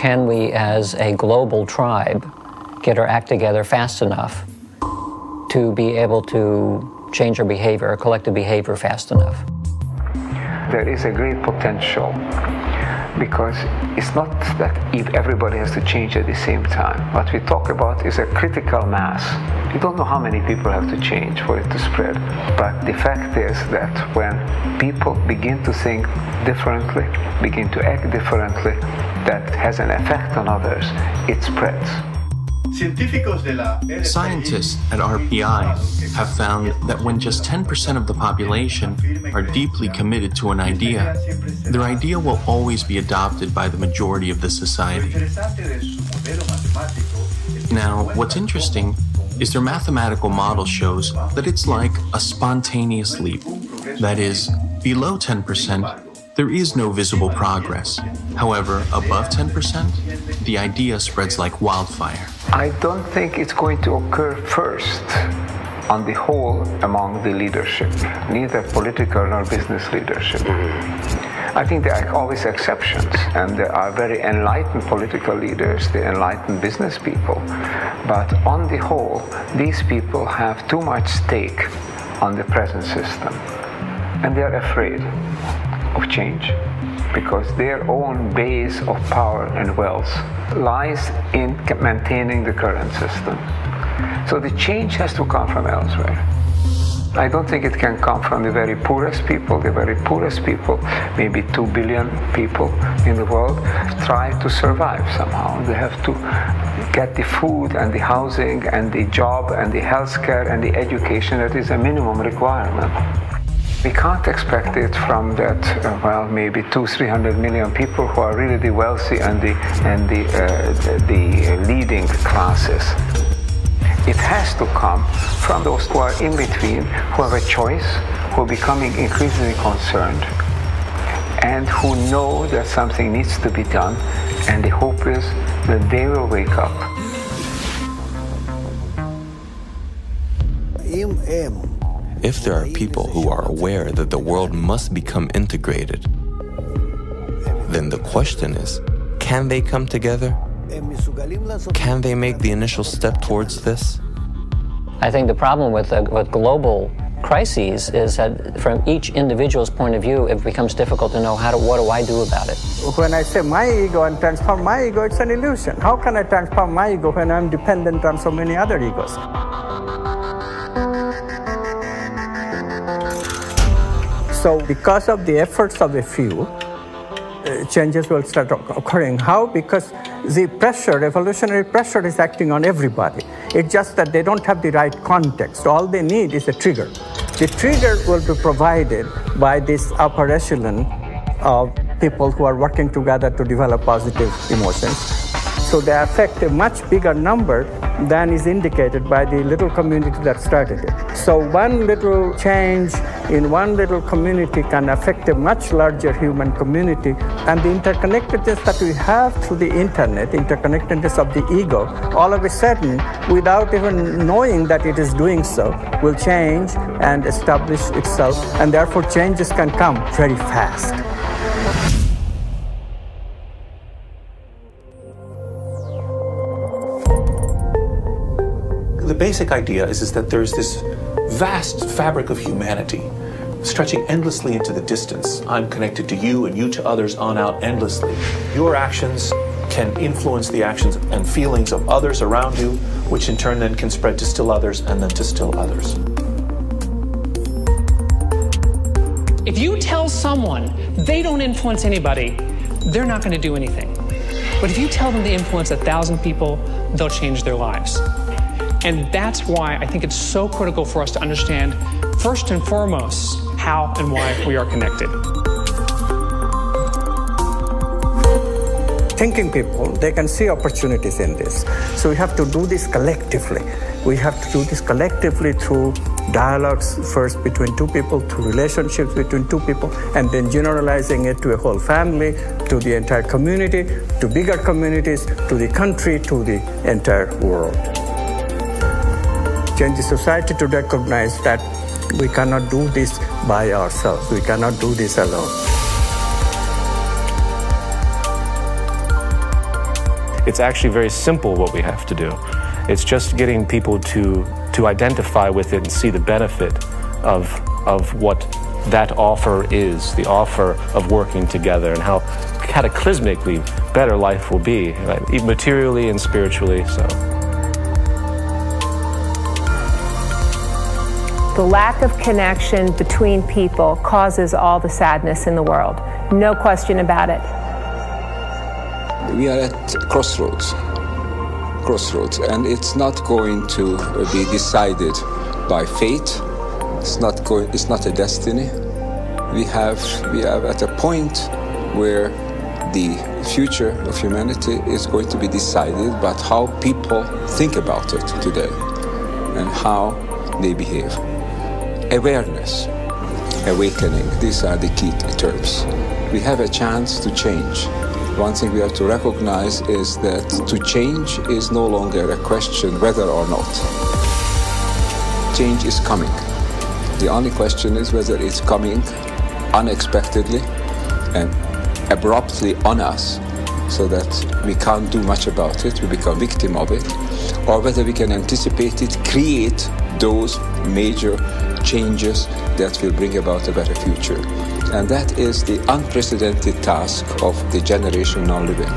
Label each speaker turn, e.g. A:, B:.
A: can we as a global tribe get our act together fast enough to be able to change our behavior, our collective behavior fast enough?
B: There is a great potential, because it's not that if everybody has to change at the same time. What we talk about is a critical mass. You don't know how many people have to change for it to spread. But the fact is that when people begin to think differently, begin to act differently, that has an effect on others, it spreads.
C: Scientists at RPI have found that when just 10% of the population are deeply committed to an idea, their idea will always be adopted by the majority of the society. Now, what's interesting is their mathematical model shows that it's like a spontaneous leap. That is, below 10%, there is no visible progress. However, above 10%, the idea spreads like wildfire.
B: I don't think it's going to occur first on the whole among the leadership, neither political nor business leadership. I think there are always exceptions, and there are very enlightened political leaders, the enlightened business people. But on the whole, these people have too much stake on the present system, and they are afraid of change, because their own base of power and wealth lies in maintaining the current system. So the change has to come from elsewhere. I don't think it can come from the very poorest people. The very poorest people, maybe 2 billion people in the world, try to survive somehow. They have to get the food and the housing and the job and the healthcare and the education that is a minimum requirement. We can't expect it from that, maybe 200-300 million people who are really the wealthy and the leading classes. It has to come from those who are in between, who have a choice, who are becoming increasingly concerned, and who know that something needs to be done, and the hope is that they will wake up.
D: If there are people who are aware that the world must become integrated, then the question is, can they come together? Can they make the initial step towards this?
A: I think the problem with global crises is that from each individual's point of view, it becomes difficult to know what do I do about it.
E: When I say my ego and transform my ego, it's an illusion. How can I transform my ego when I'm dependent on so many other egos? So because of the efforts of a few, changes will start occurring. How? Because the pressure, evolutionary pressure, is acting on everybody. It's just that they don't have the right context. All they need is a trigger. The trigger will be provided by this upper echelon of people who are working together to develop positive emotions. So they affect a much bigger number than is indicated by the little community that started it. So one little change in one little community can affect a much larger human community, and the interconnectedness that we have through the internet, interconnectedness of the ego, all of a sudden, without even knowing that it is doing so, will change and establish itself, and therefore changes can come very fast.
F: The basic idea is that there's this vast fabric of humanity stretching endlessly into the distance. I'm connected to you and you to others on out endlessly. Your actions can influence the actions and feelings of others around you, which in turn then can spread to still others and then to still others.
G: If you tell someone they don't influence anybody, they're not going to do anything. But if you tell them they influence 1,000 people, they'll change their lives. And that's why I think it's so critical for us to understand, first and foremost, how and why we are connected.
E: Thinking people, they can see opportunities in this. So we have to do this collectively. We have to do this collectively through dialogues, first between two people, through relationships between two people, and then generalizing it to a whole family, to the entire community, to bigger communities, to the country, to the entire world. Change the society to recognize that we cannot do this by ourselves. We cannot do this alone.
H: It's actually very simple what we have to do. It's just getting people to identify with it and see the benefit of what that offer is, the offer of working together, and how cataclysmically better life will be, right? Materially and spiritually. So.
I: The lack of connection between people causes all the sadness in the world. No question about it.
J: We are at Crossroads, and it's not going to be decided by fate. It's not a destiny. We have at a point where the future of humanity is going to be decided by how people think about it today and how they behave. Awareness, awakening, these are the key terms. We have a chance to change. One thing we have to recognize is that to change is no longer a question whether or not. Change is coming. The only question is whether it's coming unexpectedly and abruptly on us so that we can't do much about it, we become victim of it, or whether we can anticipate it, create those major changes that will bring about a better future. And that is the unprecedented task of the generation now living.